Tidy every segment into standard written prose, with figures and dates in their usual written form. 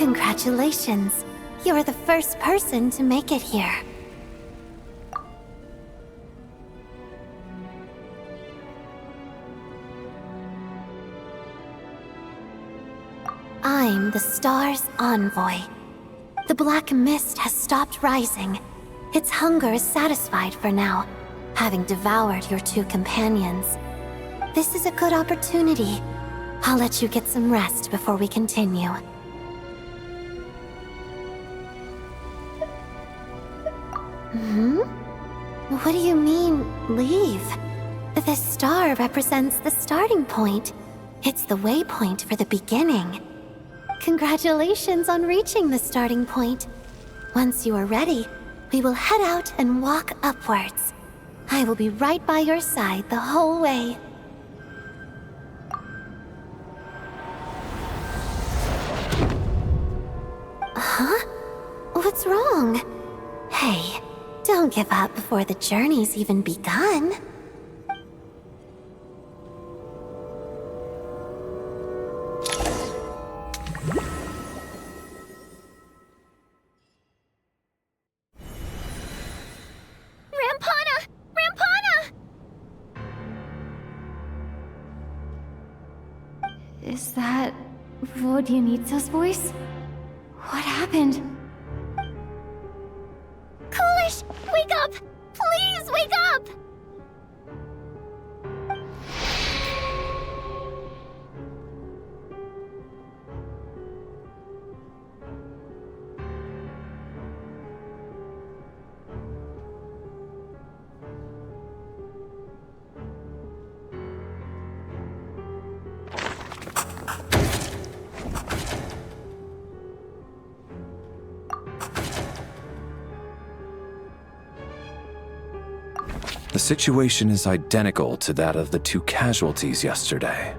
Congratulations. You're the first person to make it here. I'm the star's envoy. The black mist has stopped rising. Its hunger is satisfied for now, having devoured your two companions. This is a good opportunity. I'll let you get some rest before we continue. What do you mean, leave? The star represents the starting point. It's the waypoint for the beginning. Congratulations on reaching the starting point. Once you are ready, we will head out and walk upwards. I will be right by your side the whole way. Huh? What's wrong? Hey, don't give up before the journey's even begun. Is that Vodyanitsa's voice? What happened? Coolish, wake up! Please wake up! The situation is identical to that of the two casualties yesterday.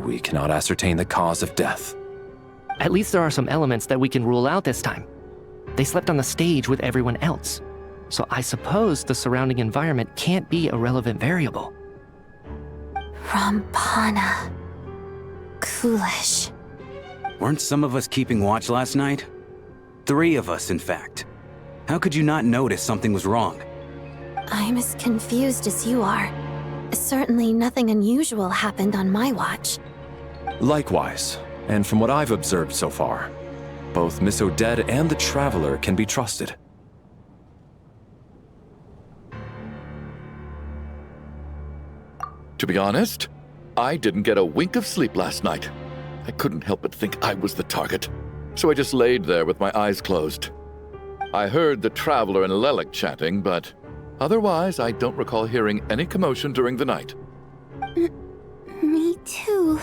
We cannot ascertain the cause of death. At least there are some elements that we can rule out this time. They slept on the stage with everyone else, so I suppose the surrounding environment can't be a relevant variable. Rampana. Coolish. Weren't some of us keeping watch last night? 3 of us, in fact. How could you not notice something was wrong? I'm as confused as you are. Certainly nothing unusual happened on my watch. Likewise, and from what I've observed so far, both Miss Odette and the Traveler can be trusted. To be honest, I didn't get a wink of sleep last night. I couldn't help but think I was the target, so I just laid there with my eyes closed. I heard the Traveler and Lélek chatting, but otherwise I don't recall hearing any commotion during the night. Me too.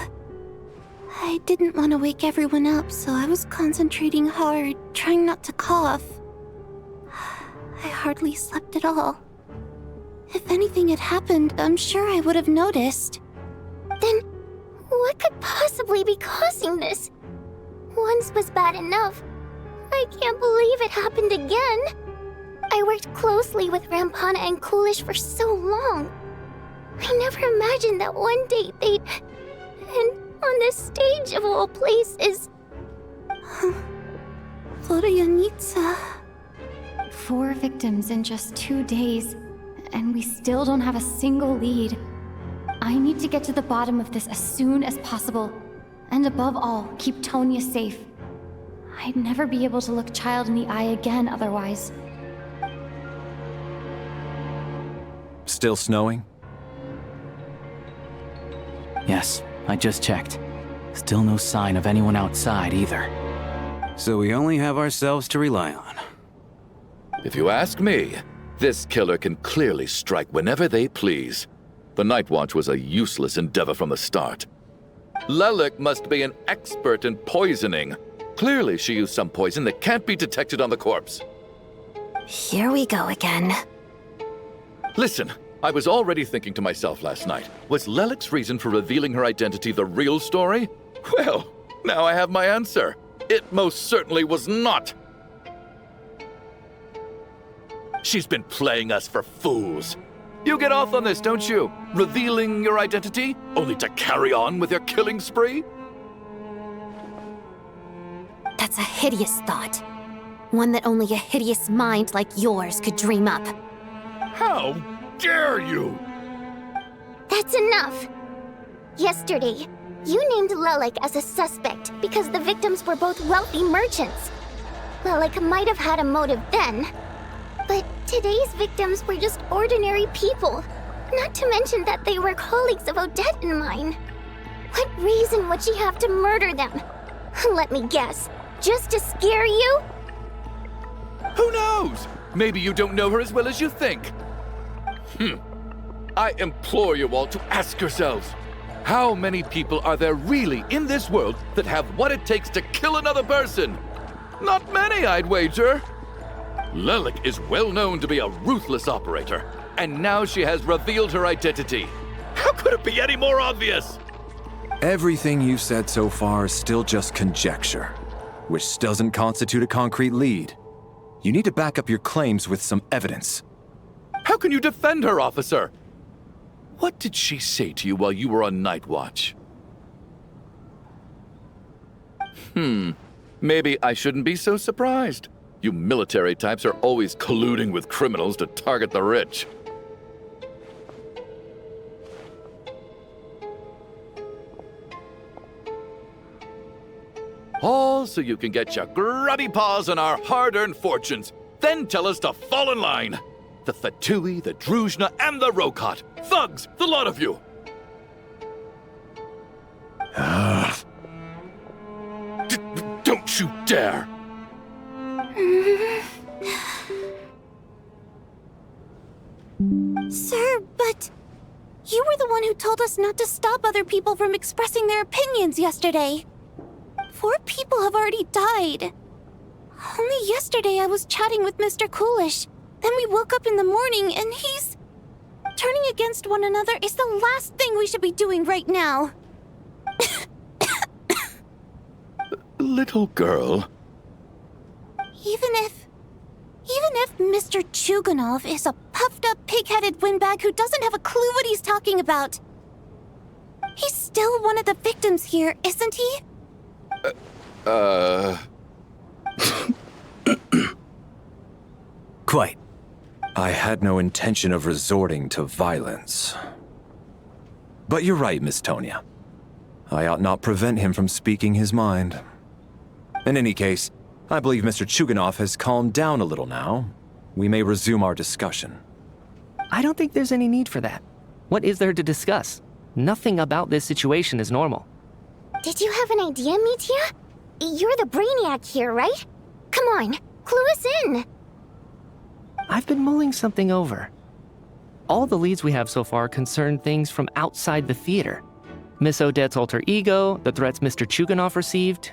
I didn't want to wake everyone up, so I was concentrating hard, trying not to cough. I hardly slept at all. If anything had happened, I'm sure I would have noticed. Then, what could possibly be causing this? Once was bad enough. I can't believe it happened again. I worked closely with Rampana and Coolish for so long. I never imagined that one day they'd... And on the stage of all places... Vodyanitsa... 4 victims in just 2 days, and we still don't have a single lead. I need to get to the bottom of this as soon as possible. And above all, keep Tonya safe. I'd never be able to look Child in the eye again otherwise. Still snowing? Yes, I just checked. Still no sign of anyone outside either. So we only have ourselves to rely on. If you ask me, this killer can clearly strike whenever they please. The Night Watch was a useless endeavor from the start. Lélek must be an expert in poisoning. Clearly she used some poison that can't be detected on the corpse. Here we go again. Listen, I was already thinking to myself last night, was Lélek's reason for revealing her identity the real story? Well, now I have my answer. It most certainly was not. She's been playing us for fools. You get off on this, don't you? Revealing your identity, only to carry on with your killing spree? That's That's a hideous thought. One that only a hideous mind like yours could dream up. How dare you! That's enough! Yesterday, you named Lélek as a suspect because the victims were both wealthy merchants. Lélek might have had a motive then, but today's victims were just ordinary people, not to mention that they were colleagues of Odette and mine. What reason would she have to murder them? Let me guess, just to scare you? Who knows? Maybe you don't know her as well as you think. I implore you all to ask yourselves, how many people are there really in this world that have what it takes to kill another person? Not many, I'd wager. Lélek is well known to be a ruthless operator, and now she has revealed her identity. How could it be any more obvious? Everything you've said so far is still just conjecture, which doesn't constitute a concrete lead. You need to back up your claims with some evidence. How can you defend her, officer? What did she say to you while you were on night watch? Maybe I shouldn't be so surprised. You military types are always colluding with criminals to target the rich. All so you can get your grubby paws on our hard-earned fortunes, then tell us to fall in line. The Fatui, the Druzhna, and the Rokot. Thugs, the lot of you! Don't you dare! Sir, but you were the one who told us not to stop other people from expressing their opinions yesterday. 4 people have already died. Only yesterday I was chatting with Mr. Coolish. Then we woke up in the morning and he's... Turning against one another is the last thing we should be doing right now. Little girl. Even if Mr. Chuganov is a puffed-up, pig-headed windbag who doesn't have a clue what he's talking about, he's still one of the victims here, isn't he? Quite. I had no intention of resorting to violence. But you're right, Miss Tonia. I ought not prevent him from speaking his mind. In any case, I believe Mr. Chuganov has calmed down a little now. We may resume our discussion. I don't think there's any need for that. What is there to discuss? Nothing about this situation is normal. Did you have an idea, Mitya? You're the brainiac here, right? Come on, clue us in! I've been mulling something over. All the leads we have so far concern things from outside the theater. Miss Odette's alter ego, the threats Mr. Chuganov received.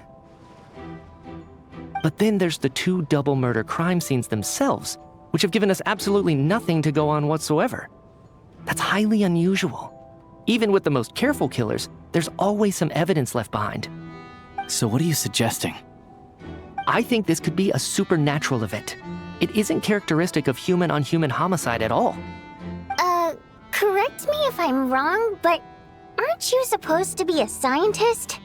But then there's the 2 double murder crime scenes themselves, which have given us absolutely nothing to go on whatsoever. That's highly unusual. Even with the most careful killers, there's always some evidence left behind. So what are you suggesting? I think this could be a supernatural event. It isn't characteristic of human-on-human homicide at all. Correct me if I'm wrong, but aren't you supposed to be a scientist?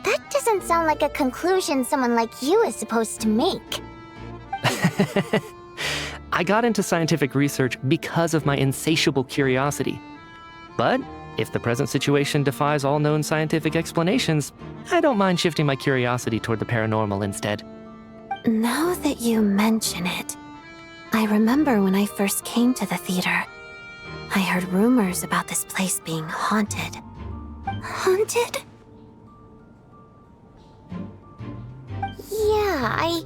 That doesn't sound like a conclusion someone like you is supposed to make. I got into scientific research because of my insatiable curiosity. But if the present situation defies all known scientific explanations, I don't mind shifting my curiosity toward the paranormal instead. Now that you mention it, I remember when I first came to the theater. I heard rumors about this place being haunted. Haunted? Yeah, I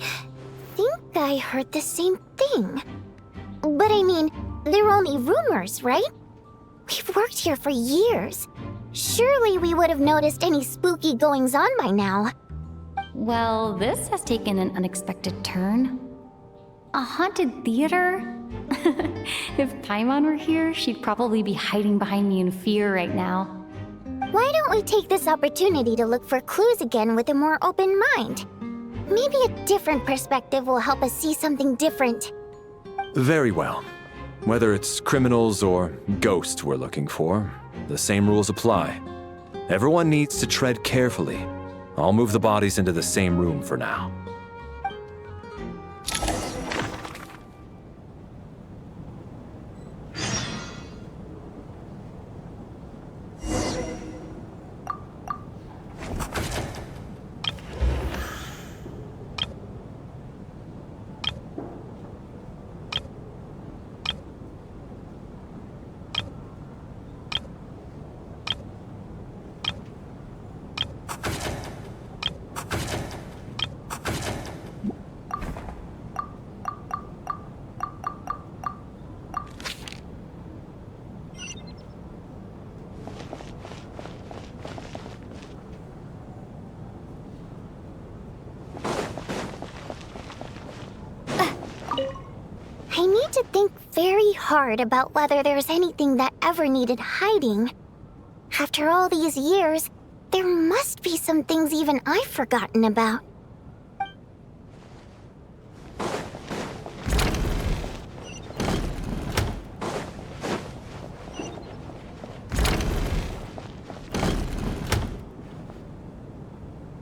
think I heard the same thing. But I mean, they're only rumors, right? We've worked here for years. Surely we would have noticed any spooky goings-on by now. Well, this has taken an unexpected turn. A haunted theater? If Paimon were here, she'd probably be hiding behind me in fear right now. Why don't we take this opportunity to look for clues again with a more open mind? Maybe a different perspective will help us see something different. Very well. Whether it's criminals or ghosts we're looking for, the same rules apply. Everyone needs to tread carefully. I'll move the bodies into the same room for now. I need to think very hard about whether there's anything that ever needed hiding. After all these years, there must be some things even I've forgotten about.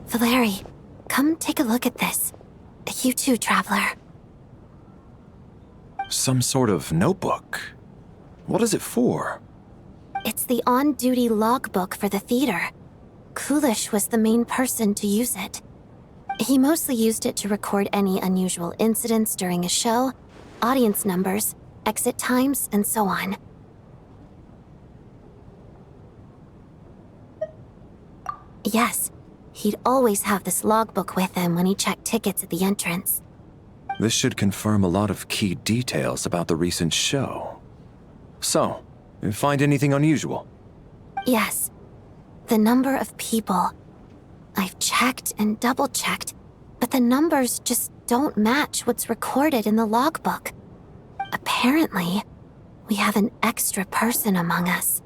Valeri, come take a look at this. You too, Traveler. Some sort of notebook. What is it for? It's the on-duty logbook for the theater. Kulish was the main person to use it. He mostly used it to record any unusual incidents during a show, audience numbers, exit times, and so on. Yes, he'd always have this logbook with him when he checked tickets at the entrance. This should confirm a lot of key details about the recent show. So, you find anything unusual? Yes. The number of people. I've checked and double-checked, but the numbers just don't match what's recorded in the logbook. Apparently, we have an extra person among us.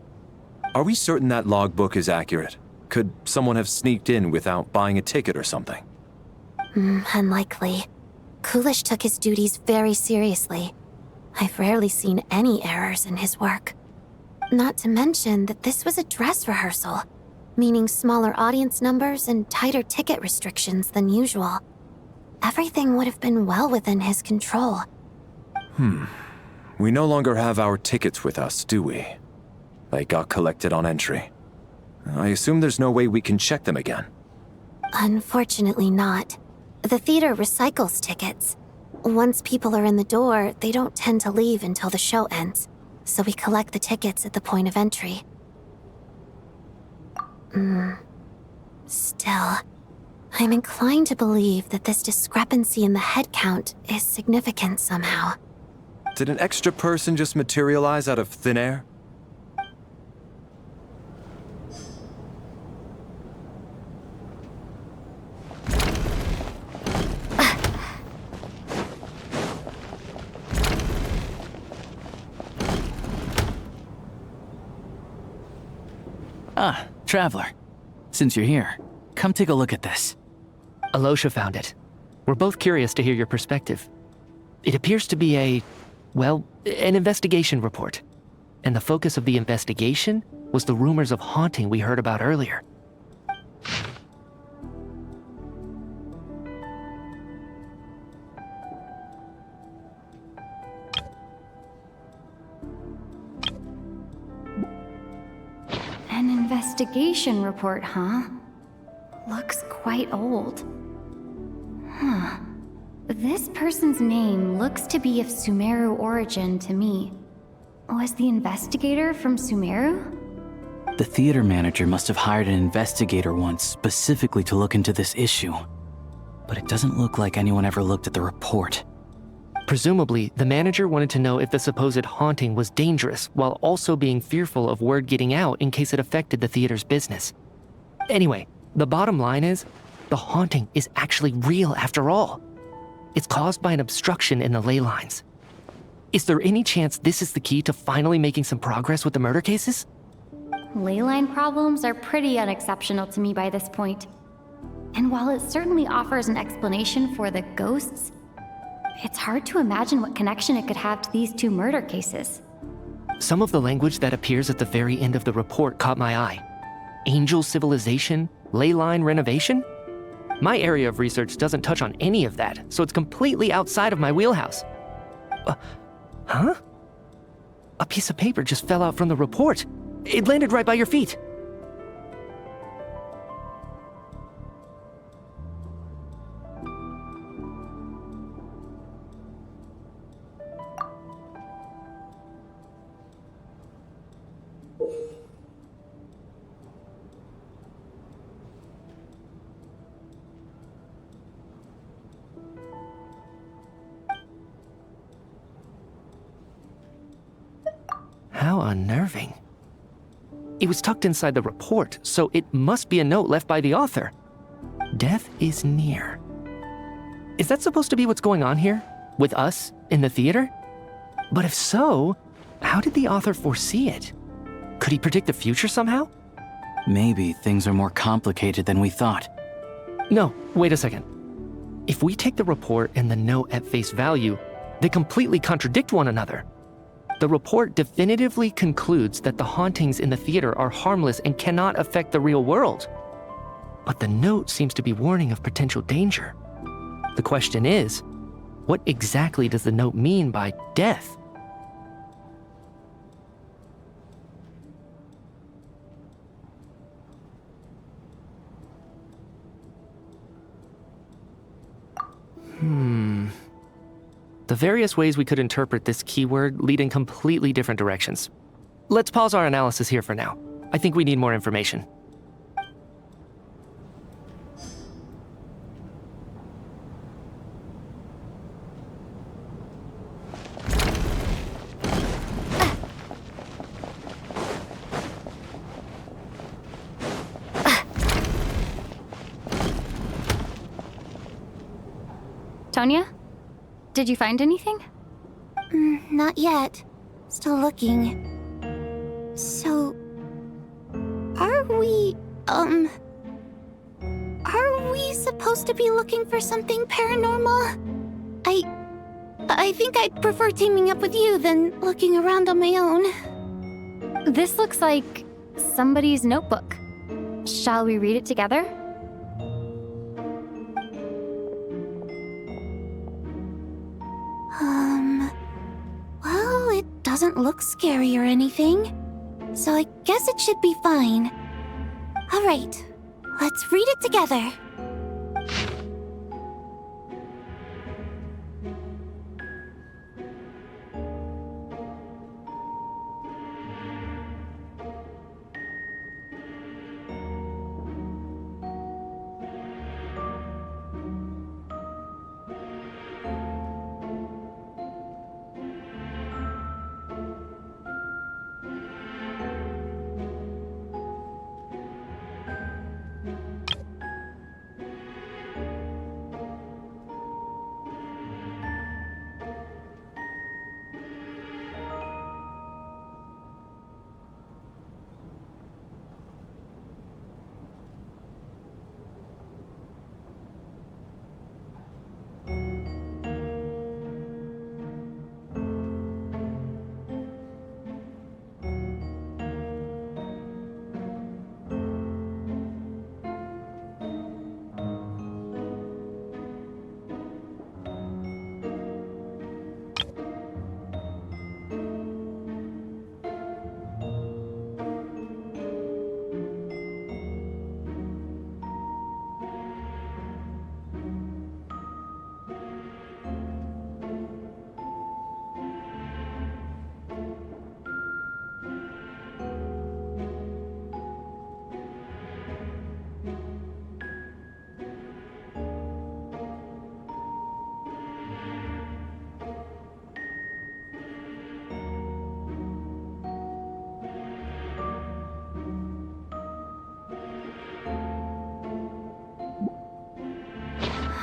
Are we certain that logbook is accurate? Could someone have sneaked in without buying a ticket or something? Unlikely. Kulish took his duties very seriously. I've rarely seen any errors in his work. Not to mention that this was a dress rehearsal, meaning smaller audience numbers and tighter ticket restrictions than usual. Everything would have been well within his control. We no longer have our tickets with us, do we? They got collected on entry. I assume there's no way we can check them again. Unfortunately not. The theater recycles tickets. Once people are in the door, they don't tend to leave until the show ends, so we collect the tickets at the point of entry. Still, I'm inclined to believe that this discrepancy in the head count is significant somehow. Did an extra person just materialize out of thin air? Ah, Traveler. Since you're here, come take a look at this. Alosha found it. We're both curious to hear your perspective. It appears to be an investigation report. And the focus of the investigation was the rumors of haunting we heard about earlier. An investigation report, huh? Looks quite old. Huh. This person's name looks to be of Sumeru origin to me. Was the investigator from Sumeru? The theater manager must have hired an investigator once specifically to look into this issue. But it doesn't look like anyone ever looked at the report. Presumably, the manager wanted to know if the supposed haunting was dangerous while also being fearful of word getting out in case it affected the theater's business. Anyway, the bottom line is, the haunting is actually real after all. It's caused by an obstruction in the ley lines. Is there any chance this is the key to finally making some progress with the murder cases? Leyline problems are pretty unexceptional to me by this point. And while it certainly offers an explanation for the ghosts, it's hard to imagine what connection it could have to these two murder cases. Some of the language that appears at the very end of the report caught my eye. Angel civilization, ley line renovation? My area of research doesn't touch on any of that, so it's completely outside of my wheelhouse. Huh? A piece of paper just fell out from the report. It landed right by your feet. How unnerving. It was tucked inside the report, so it must be a note left by the author. Death is near. Is that supposed to be what's going on here? With us, in the theater? But if so, how did the author foresee it? Could he predict the future somehow? Maybe things are more complicated than we thought. No, wait a second. If we take the report and the note at face value, they completely contradict one another. The report definitively concludes that the hauntings in the theater are harmless and cannot affect the real world. But the note seems to be warning of potential danger. The question is, what exactly does the note mean by death? The various ways we could interpret this keyword lead in completely different directions. Let's pause our analysis here for now. I think we need more information. Tonya? Did you find anything? Not yet. Still looking. So... Are we supposed to be looking for something paranormal? I think I'd prefer teaming up with you than looking around on my own. This looks like somebody's notebook. Shall we read it together? Well, it doesn't look scary or anything, so I guess it should be fine. All right, let's read it together.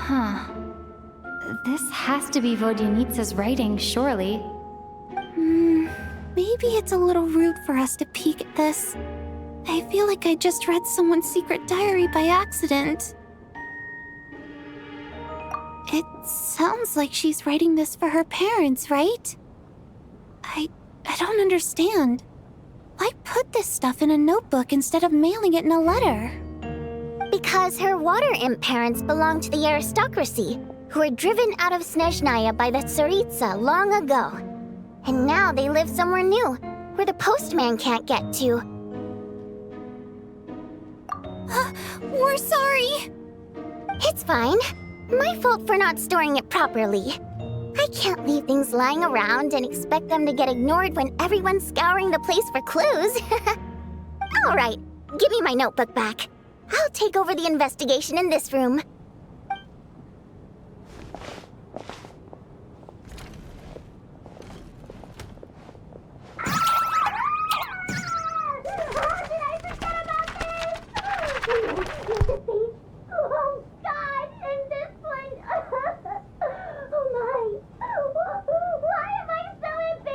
Huh. This has to be Vodyanitsa's writing, surely. Maybe it's a little rude for us to peek at this. I feel like I just read someone's secret diary by accident. It sounds like she's writing this for her parents, right? I don't understand. Why put this stuff in a notebook instead of mailing it in a letter? Because her water imp parents belonged to the aristocracy, who were driven out of Snezhnaya by the Tsaritsa long ago. And now they live somewhere new, where the postman can't get to. We're sorry! It's fine. My fault for not storing it properly. I can't leave things lying around and expect them to get ignored when everyone's scouring the place for clues. All right, give me my notebook back. I'll take over the investigation in this room. Oh God, and this one. Oh my. Why am I so embarrassed?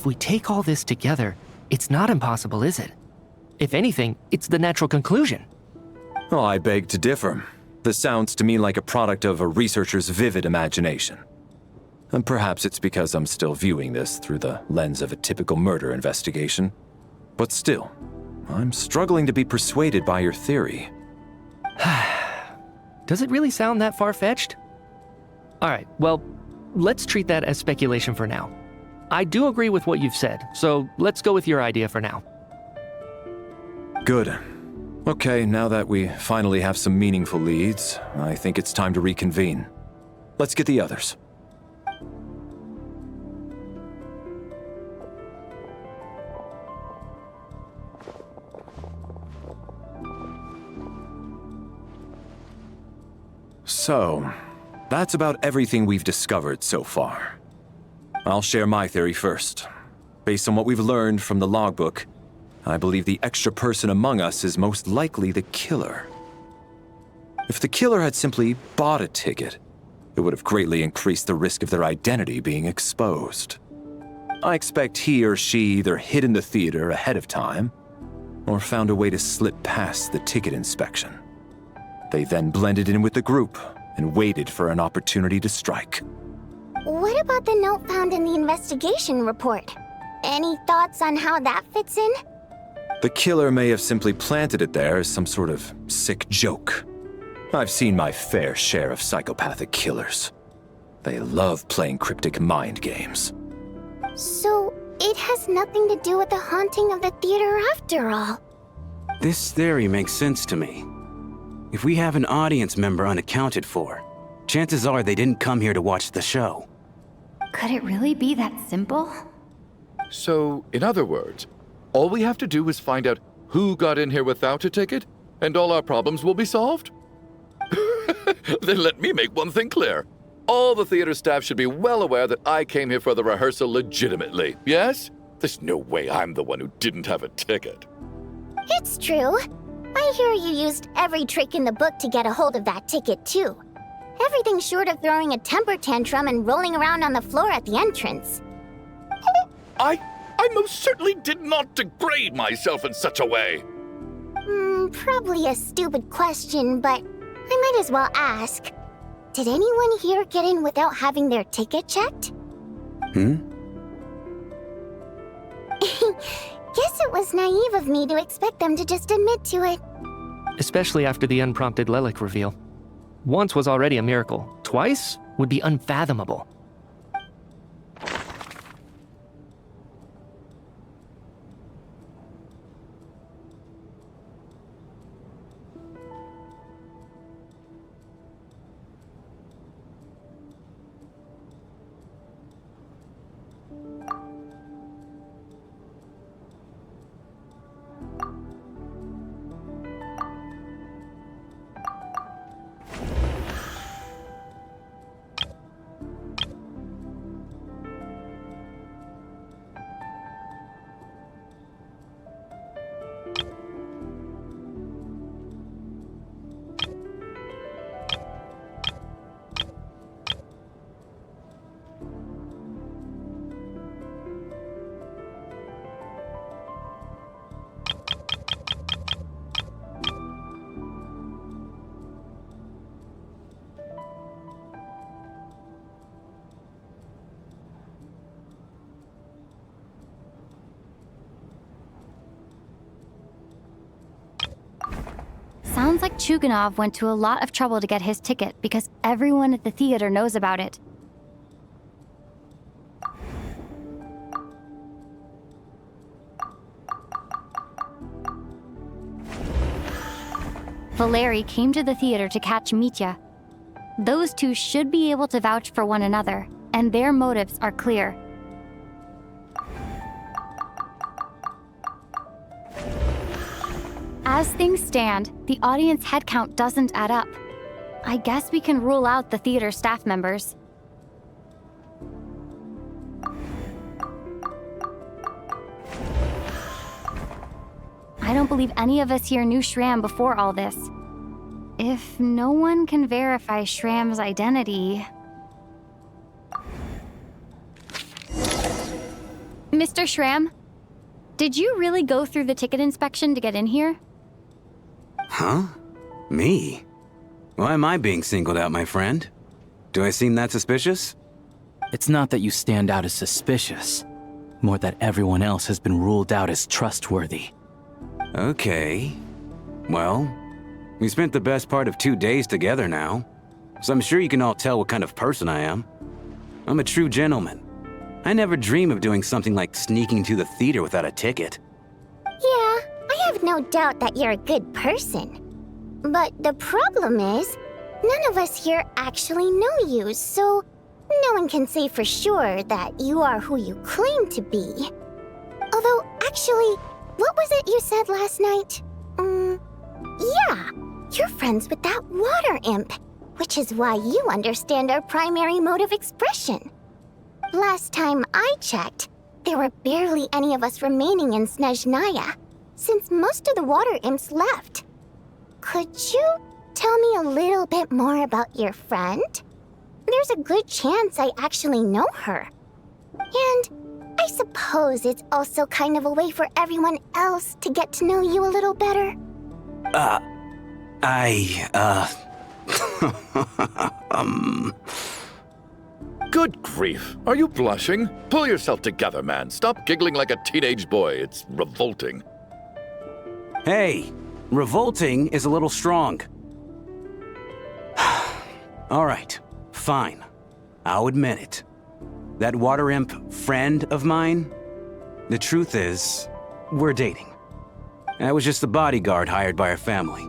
if we take all this together, it's not impossible, is it? If anything, it's the natural conclusion. Oh, I beg to differ. This sounds to me like a product of a researcher's vivid imagination. And perhaps it's because I'm still viewing this through the lens of a typical murder investigation. But still, I'm struggling to be persuaded by your theory. Does it really sound that far-fetched? All right, well, let's treat that as speculation for now. I do agree with what you've said, so let's go with your idea for now. Good. Okay, now that we finally have some meaningful leads, I think it's time to reconvene. Let's get the others. So, that's about everything we've discovered so far. I'll share my theory first. Based on what we've learned from the logbook, I believe the extra person among us is most likely the killer. If the killer had simply bought a ticket, it would have greatly increased the risk of their identity being exposed. I expect he or she either hid in the theater ahead of time, or found a way to slip past the ticket inspection. They then blended in with the group and waited for an opportunity to strike. What about the note found in the investigation report? Any thoughts on how that fits in? The killer may have simply planted it there as some sort of sick joke. I've seen my fair share of psychopathic killers. They love playing cryptic mind games. So, it has nothing to do with the haunting of the theater after all. This theory makes sense to me. If we have an audience member unaccounted for, chances are they didn't come here to watch the show. Could it really be that simple? So, in other words, all we have to do is find out who got in here without a ticket, and all our problems will be solved? Then let me make one thing clear. All the theater staff should be well aware that I came here for the rehearsal legitimately, yes? There's no way I'm the one who didn't have a ticket. It's true. I hear you used every trick in the book to get a hold of that ticket, too. Everything short of throwing a temper tantrum and rolling around on the floor at the entrance. I most certainly did not degrade myself in such a way. Probably a stupid question, but I might as well ask. Did anyone here get in without having their ticket checked? Hmm? Guess it was naive of me to expect them to just admit to it. Especially after the unprompted Lélek reveal. Once was already a miracle. Twice would be unfathomable. Sounds like Chuganov went to a lot of trouble to get his ticket because everyone at the theater knows about it. Valeri came to the theater to catch Mitya. Those two should be able to vouch for one another, and their motives are clear. As things stand, the audience headcount doesn't add up. I guess we can rule out the theater staff members. I don't believe any of us here knew Shram before all this. If no one can verify Shram's identity... Mr. Shram, did you really go through the ticket inspection to get in here? Huh? Me? Why am I being singled out, my friend? Do I seem that suspicious? It's not that you stand out as suspicious, more that everyone else has been ruled out as trustworthy. Okay. Well, we spent the best part of 2 days together now, so I'm sure you can all tell what kind of person I am. I'm a true gentleman. I never dream of doing something like sneaking to the theater without a ticket. Yeah, I have no doubt that you're a good person. But the problem is, none of us here actually know you, so no one can say for sure that you are who you claim to be. Although, actually, what was it you said last night? Yeah, you're friends with that water imp, which is why you understand our primary mode of expression. Last time I checked, there were barely any of us remaining in Snezhnaya, since most of the water imps left. Could you tell me a little bit more about your friend? There's a good chance I actually know her. And I suppose it's also kind of a way for everyone else to get to know you a little better. Good grief. Are you blushing? Pull yourself together, man. Stop giggling like a teenage boy. It's revolting. Hey, revolting is a little strong. All right, fine. I'll admit it. That water imp friend of mine, the truth is, we're dating. I was just the bodyguard hired by our family.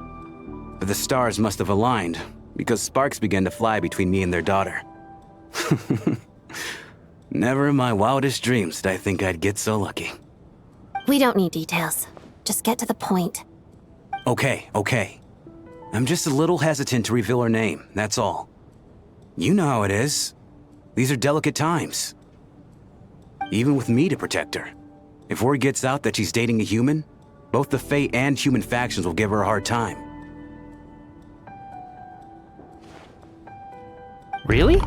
But the stars must have aligned, because sparks began to fly between me and their daughter. Never in my wildest dreams did I think I'd get so lucky. We don't need details. Just get to the point. Okay. I'm just a little hesitant to reveal her name, that's all. You know how it is. These are delicate times. Even with me to protect her. If word gets out that she's dating a human, both the Fae and human factions will give her a hard time. Really?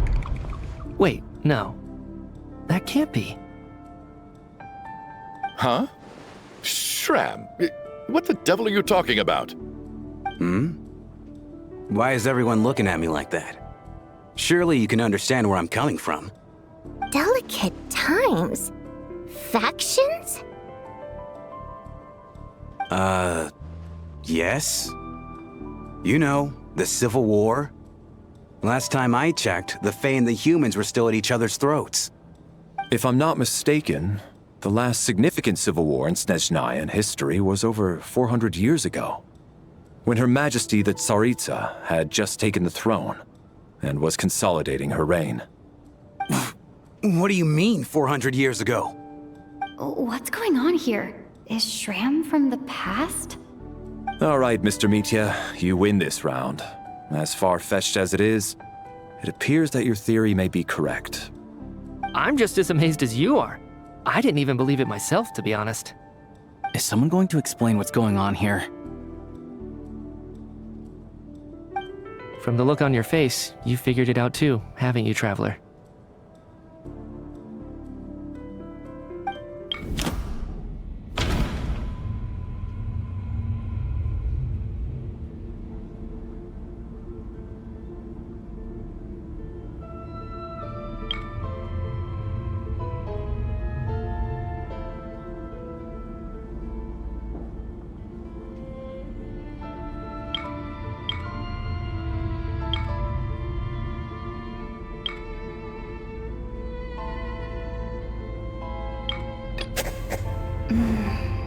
Wait, no. That can't be. Huh? Shram, what the devil are you talking about? Why is everyone looking at me like that? Surely you can understand where I'm coming from. Delicate times? Factions? Yes? You know, the Civil War? Last time I checked, the Fae and the humans were still at each other's throats. If I'm not mistaken, the last significant civil war in Snezhnayan history was over 400 years ago, when Her Majesty the Tsaritsa had just taken the throne and was consolidating her reign. What do you mean, 400 years ago? What's going on here? Is Shram from the past? All right, Mr. Mitya, you win this round. As far-fetched as it is, it appears that your theory may be correct. I'm just as amazed as you are. I didn't even believe it myself, to be honest. Is someone going to explain what's going on here? From the look on your face, you figured it out too, haven't you, Traveler?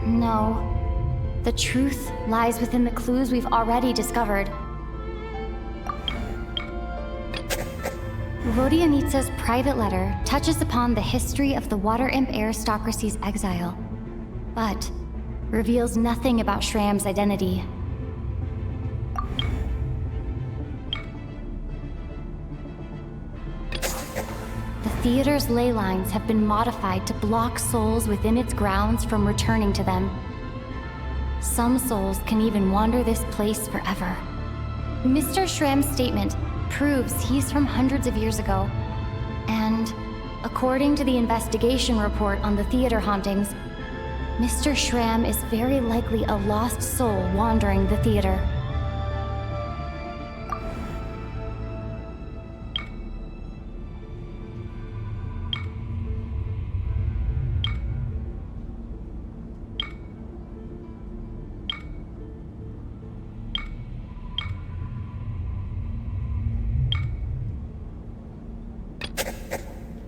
No. The truth lies within the clues we've already discovered. Vodianitsa's private letter touches upon the history of the Water Imp aristocracy's exile, but reveals nothing about Shram's identity. The theater's ley lines have been modified to block souls within its grounds from returning to them. Some souls can even wander this place forever. Mr. Shram's statement proves he's from hundreds of years ago, and according According to the investigation report on the theater hauntings, Mr. Schramm is very likely a lost soul wandering the theater.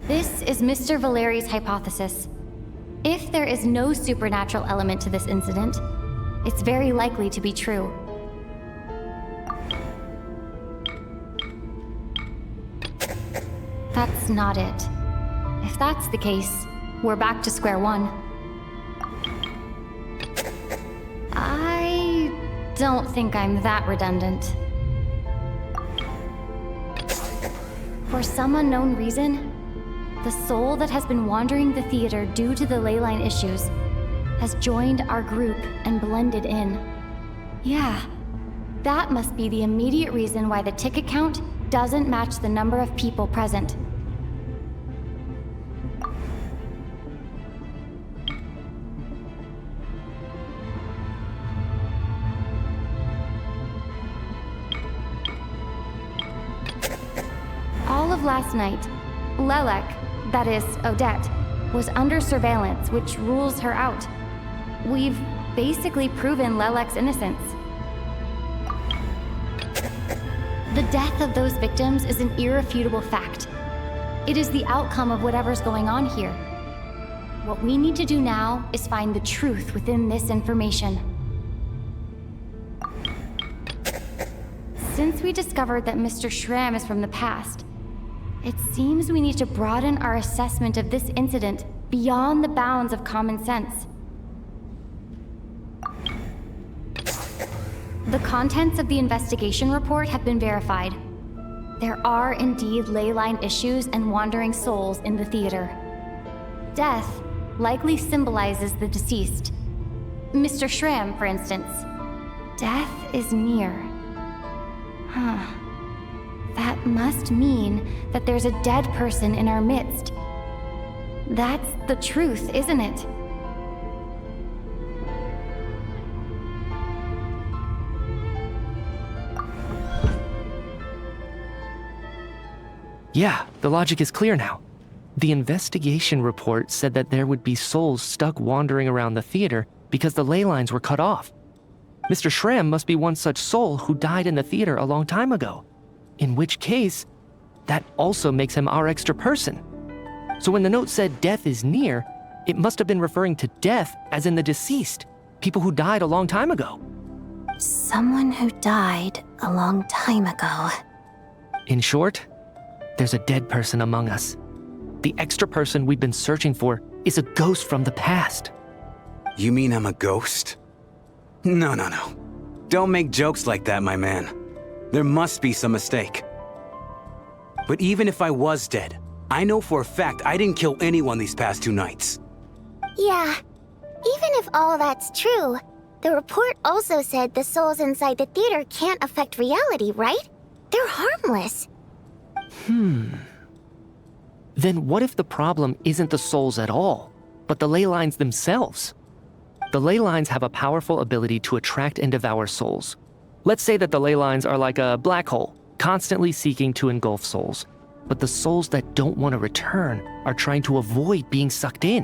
This is Mr. Valeri's hypothesis. If there is no supernatural element to this incident, it's very likely to be true. That's not it. If that's the case, we're back to square one. I don't think I'm that redundant. For some unknown reason, the soul that has been wandering the theater due to the leyline issues has joined our group and blended in. Yeah, that must be the immediate reason why the ticket count doesn't match the number of people present. All of last night, Lélek, that is, Odette, was under surveillance, which rules her out. We've basically proven Lélek's innocence. The death of those victims is an irrefutable fact. It is the outcome of whatever's going on here. What we need to do now is find the truth within this information. Since we discovered that Mr. Schramm is from the past, it seems we need to broaden our assessment of this incident beyond the bounds of common sense. The contents of the investigation report have been verified. There are indeed leyline issues and wandering souls in the theater. Death likely symbolizes the deceased. Mr. Schramm, for instance. Death is near. Huh. That must mean that there's a dead person in our midst. That's the truth, isn't it? Yeah, the logic is clear now. The investigation report said that there would be souls stuck wandering around the theater because the ley lines were cut off. Mr. Schramm must be one such soul who died in the theater a long time ago. In which case, that also makes him our extra person. So when the note said death is near, it must have been referring to death as in the deceased, people who died a long time ago. Someone who died a long time ago. In short, there's a dead person among us. The extra person we've been searching for is a ghost from the past. You mean I'm a ghost? No. Don't make jokes like that, my man. There must be some mistake. But even if I was dead, I know for a fact I didn't kill anyone these past 2 nights. Yeah, even if all that's true, the report also said the souls inside the theater can't affect reality, right? They're harmless. Then what if the problem isn't the souls at all, but the ley lines themselves? The ley lines have a powerful ability to attract and devour souls. Let's say that the ley lines are like a black hole, constantly seeking to engulf souls. But the souls that don't want to return are trying to avoid being sucked in.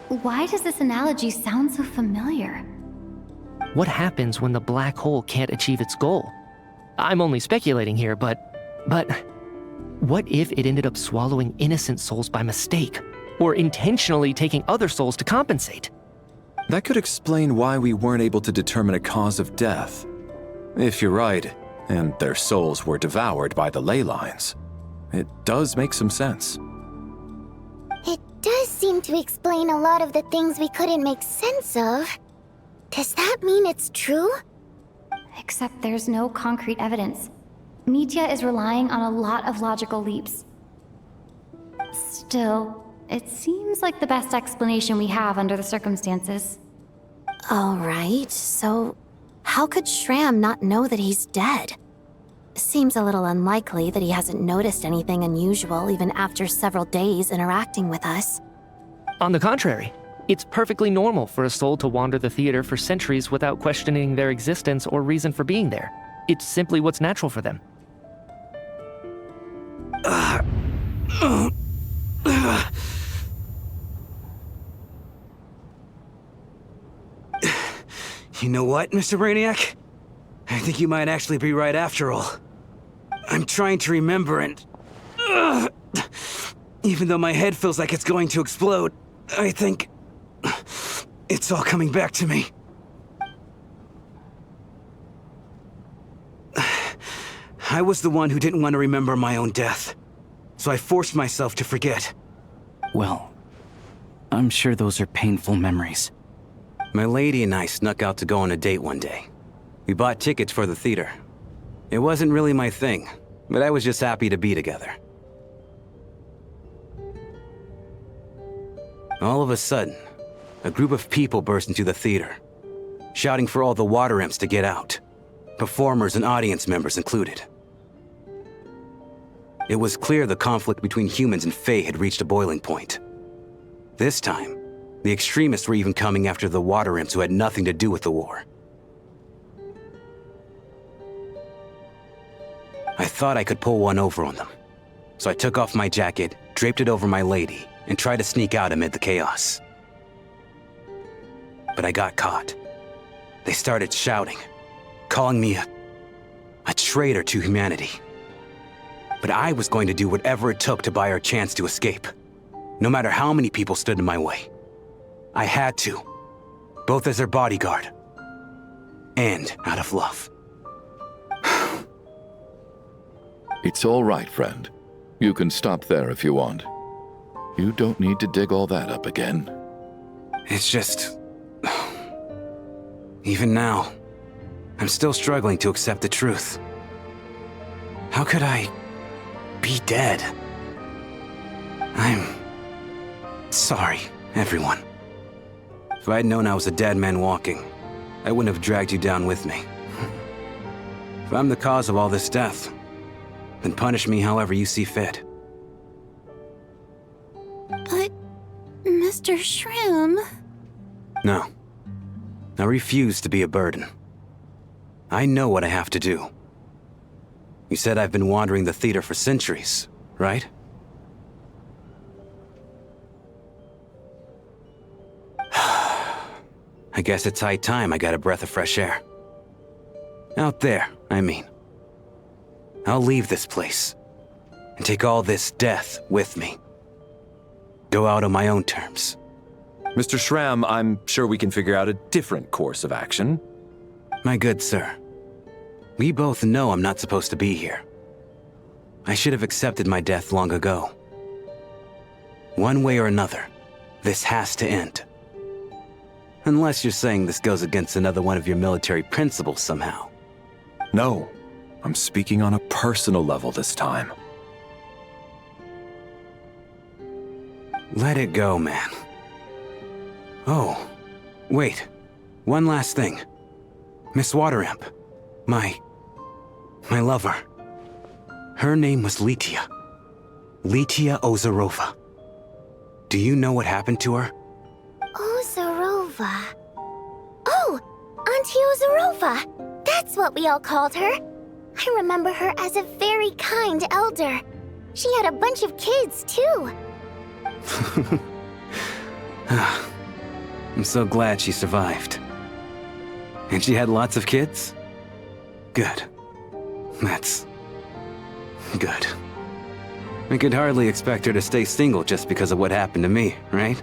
Why does this analogy sound so familiar? What happens when the black hole can't achieve its goal? I'm only speculating here, but what if it ended up swallowing innocent souls by mistake, or intentionally taking other souls to compensate? That could explain why we weren't able to determine a cause of death. If you're right, and their souls were devoured by the ley lines, it does make some sense. It does seem to explain a lot of the things we couldn't make sense of. Does that mean it's true? Except there's no concrete evidence. Media is relying on a lot of logical leaps. Still, it seems like the best explanation we have under the circumstances. All right, so how could Schramm not know that he's dead? Seems a little unlikely that he hasn't noticed anything unusual even after several days interacting with us. On the contrary, it's perfectly normal for a soul to wander the theater for centuries without questioning their existence or reason for being there. It's simply what's natural for them. You know what, Mr. Brainiac? I think you might actually be right after all. I'm trying to remember and... even though my head feels like it's going to explode, I think... it's all coming back to me. I was the one who didn't want to remember my own death, so I forced myself to forget. Well, I'm sure those are painful memories. My lady and I snuck out to go on a date one day. We bought tickets for the theater. It wasn't really my thing, but I was just happy to be together. All of a sudden, a group of people burst into the theater, shouting for all the water imps to get out, performers and audience members included. It was clear the conflict between humans and Fae had reached a boiling point. This time, the extremists were even coming after the water imps who had nothing to do with the war. I thought I could pull one over on them, so I took off my jacket, draped it over my lady, and tried to sneak out amid the chaos. But I got caught. They started shouting, calling me a traitor to humanity. But I was going to do whatever it took to buy her a chance to escape, no matter how many people stood in my way. I had to, both as their bodyguard and out of love. It's all right, friend. You can stop there if you want. You don't need to dig all that up again. It's just... even now, I'm still struggling to accept the truth. How could I be dead? I'm sorry, everyone. If I'd known I was a dead man walking, I wouldn't have dragged you down with me. If I'm the cause of all this death, then punish me however you see fit. But, Mr. Shroom... No. I refuse to be a burden. I know what I have to do. You said I've been wandering the theater for centuries, right? I guess it's high time I got a breath of fresh air. Out there, I mean. I'll leave this place and take all this death with me. Go out on my own terms. Mr. Shram, I'm sure we can figure out a different course of action. My good sir, we both know I'm not supposed to be here. I should have accepted my death long ago. One way or another, this has to end. Unless you're saying this goes against another one of your military principles somehow. No, I'm speaking on a personal level this time. Let it go, man. Oh, wait. One last thing. Miss Water Imp. My lover. Her name was Litia. Litia Ozarova. Do you know what happened to her? Ozarova. Oh, Auntie Ozarova. That's what we all called her. I remember her as a very kind elder. She had a bunch of kids, too. I'm so glad she survived. And she had lots of kids? Good. That's... good. I could hardly expect her to stay single just because of what happened to me, right?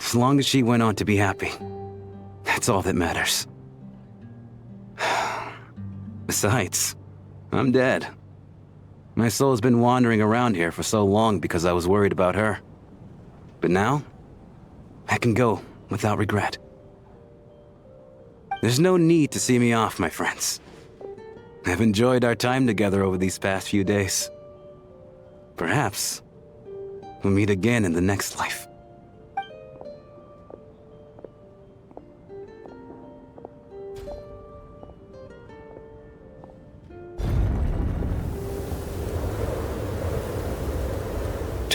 As long as she went on to be happy, that's all that matters. Besides, I'm dead. My soul's been wandering around here for so long because I was worried about her. But now, I can go without regret. There's no need to see me off, my friends. I've enjoyed our time together over these past few days. Perhaps we'll meet again in the next life.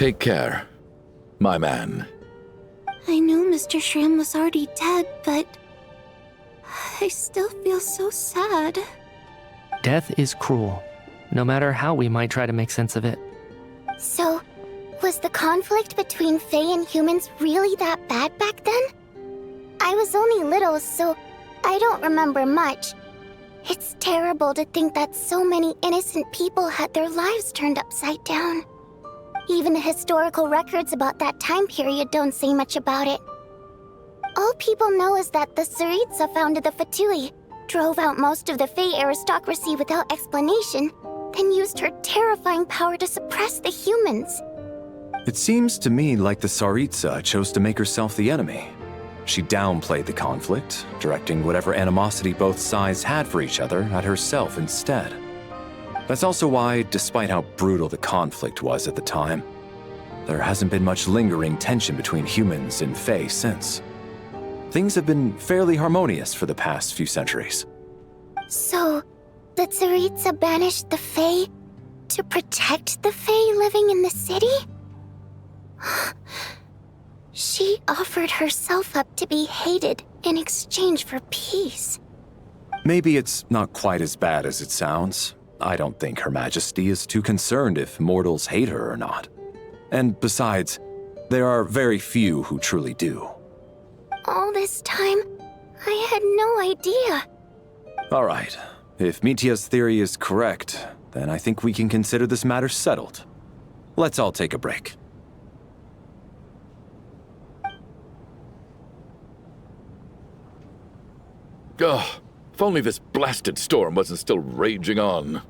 Take care, my man. I knew Mr. Shram was already dead, but I still feel so sad. Death is cruel, no matter how we might try to make sense of it. So, was the conflict between Fae and humans really that bad back then? I was only little, so I don't remember much. It's terrible to think that so many innocent people had their lives turned upside down. Even the historical records about that time period don't say much about it. All people know is that the Tsaritsa founded the Fatui, drove out most of the Fae aristocracy without explanation, then used her terrifying power to suppress the humans. It seems to me like the Tsaritsa chose to make herself the enemy. She downplayed the conflict, directing whatever animosity both sides had for each other at herself instead. That's also why, despite how brutal the conflict was at the time, there hasn't been much lingering tension between humans and Fae since. Things have been fairly harmonious for the past few centuries. So, the Tsaritsa banished the Fae to protect the Fae living in the city? She offered herself up to be hated in exchange for peace. Maybe it's not quite as bad as it sounds. I don't think Her Majesty is too concerned if mortals hate her or not. And besides, there are very few who truly do. All this time, I had no idea. All right. If Mitya's theory is correct, then I think we can consider this matter settled. Let's all take a break. Ugh, if only this blasted storm wasn't still raging on.